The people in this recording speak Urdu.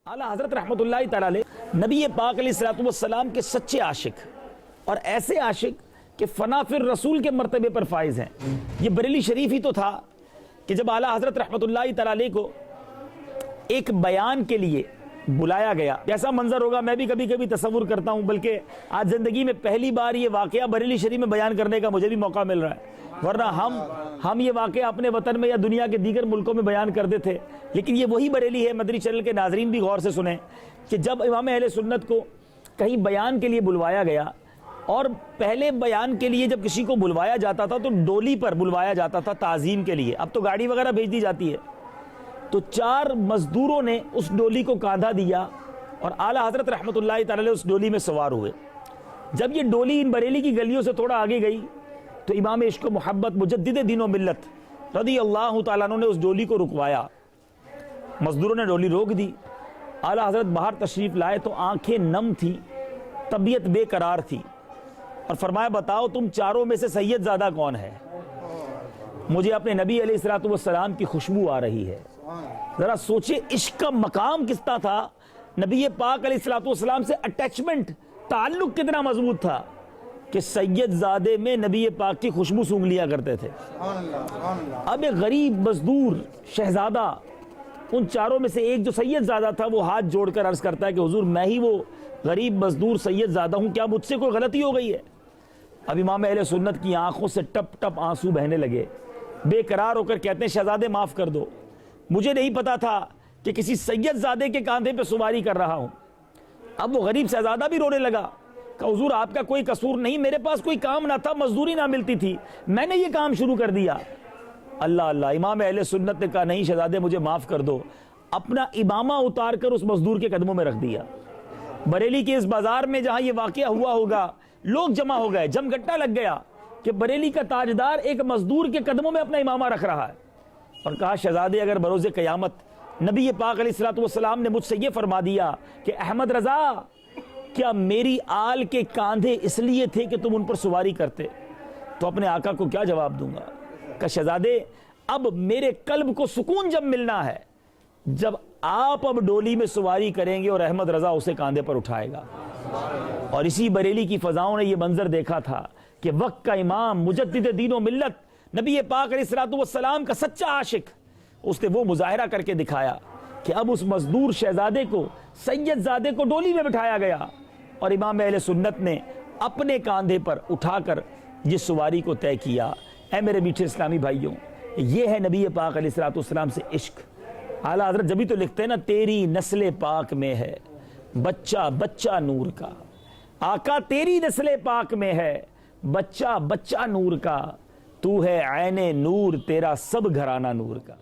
اعلیٰ حضرت رحمۃ اللہ تعالیٰ علیہ نبی پاک علیہ الصلوۃ والسلام کے سچے عاشق اور ایسے عاشق کہ فنا فی الرسول کے مرتبے پر فائز ہیں۔ یہ بریلی شریف ہی تو تھا کہ جب اعلیٰ حضرت رحمۃ اللہ تعالیٰ علیہ کو ایک بیان کے لیے بلایا گیا، کیسا منظر ہوگا میں بھی کبھی کبھی تصور کرتا ہوں، بلکہ آج زندگی میں پہلی بار یہ واقعہ بریلی شریف میں بیان کرنے کا مجھے بھی موقع مل رہا ہے، ورنہ ہم یہ واقعہ اپنے وطن میں یا دنیا کے دیگر ملکوں میں بیان کرتے تھے، لیکن یہ وہی بریلی ہے۔ مدنی چینل کے ناظرین بھی غور سے سنیں کہ جب امام اہل سنت کو کہیں بیان کے لیے بلوایا گیا، اور پہلے بیان کے لیے جب کسی کو بلوایا جاتا تھا تو ڈولی پر بلوایا جاتا تھا تعظیم کے لیے، اب تو گاڑی وغیرہ بھیج دی جاتی ہے، تو 4 مزدوروں نے اس ڈولی کو کاندھا دیا اور اعلیٰ حضرت رحمۃ اللہ تعالی علیہ اس ڈولی میں سوار ہوئے۔ جب یہ ڈولی ان بریلی کی گلیوں سے تھوڑا آگے گئی تو امام عشق و محبت مجدد دین و ملت رضی اللہ تعالیٰ عنہ نے اس ڈولی کو رکوایا۔ مزدوروں نے ڈولی روک دی، اعلیٰ حضرت باہر تشریف لائے تو آنکھیں نم تھیں، طبیعت بے قرار تھی، اور فرمایا بتاؤ تم چاروں میں سے سید زادہ کون ہے؟ مجھے اپنے نبی علیہ الصلوۃ والسلام کی خوشبو آ رہی ہے۔ ذرا سوچے عشق کا مقام کتنا تھا، نبی پاک علیہ الصلوۃ والسلام سے اٹیچمنٹ، تعلق کتنا مضبوط تھا کہ سید زادے میں نبی پاک کی خوشبو سونگھ لیا کرتے تھے۔ اب ایک غریب مزدور شہزادہ، ان چاروں میں سے ایک جو سید زادہ تھا، وہ ہاتھ جوڑ کر عرض کرتا ہے کہ حضور میں ہی وہ غریب مزدور سید زادہ ہوں، کیا مجھ سے کوئی غلطی ہو گئی ہے؟ اب امام اہل سنت کی آنکھوں سے ٹپ ٹپ آنسو بہنے لگے، بے قرار ہو کر کہتے ہیں شہزادے معاف کر دو، مجھے نہیں پتا تھا کہ کسی سید زادے کے کاندھے پہ سواری کر رہا ہوں۔ اب وہ غریب شہزادہ بھی رونے لگا کہ حضور آپ کا کوئی قصور نہیں، میرے پاس کوئی کام نہ تھا، مزدوری نہ ملتی تھی، میں نے یہ کام شروع کر دیا۔ اللہ اللہ، امام اہل سنت نے کہا نہیں شہزادے مجھے معاف کر دو، اپنا امامہ اتار کر اس مزدور کے قدموں میں رکھ دیا۔ بریلی کے اس بازار میں جہاں یہ واقعہ ہوا ہوگا، لوگ جمع ہو گئے، جم گٹا لگ گیا کہ بریلی کا تاجدار ایک مزدور کے قدموں میں اپنا امامہ رکھ رہا ہے، اور کہا شہزادے اگر بروز قیامت نبی پاک علیہ الصلوۃ والسلام نے مجھ سے یہ فرما دیا کہ احمد رضا کیا میری آل کے کاندھے اس لیے تھے کہ تم ان پر سواری کرتے، تو اپنے آقا کو کیا جواب دوں گا؟ کہ شہزادے اب میرے قلب کو سکون جب ملنا ہے جب آپ اب ڈولی میں سواری کریں گے اور احمد رضا اسے کاندھے پر اٹھائے گا۔ اور اسی بریلی کی فضاؤں نے یہ منظر دیکھا تھا کہ وقت کا امام مجدد دین و ملت نبی پاک علیہ الصلوۃ والسلام کا سچا عاشق، اس نے وہ مظاہرہ کر کے دکھایا کہ اب اس مزدور شہزادے کو، سید زادے کو ڈولی میں بٹھایا گیا، اور امام اہل سنت نے اپنے کاندھے پر اٹھا کر جس سواری کو طے کیا۔ اے میرے میٹھے اسلامی بھائیوں، یہ ہے نبی پاک علیہ الصلوۃ والسلام سے عشق۔ اعلیٰ حضرت جبھی تو لکھتے ہیں نا، تیری نسل پاک میں ہے بچہ بچہ نور کا، آقا تیری نسل پاک میں ہے بچہ بچہ نور کا، تو ہے عین نور تیرا سب گھرانہ نور کا۔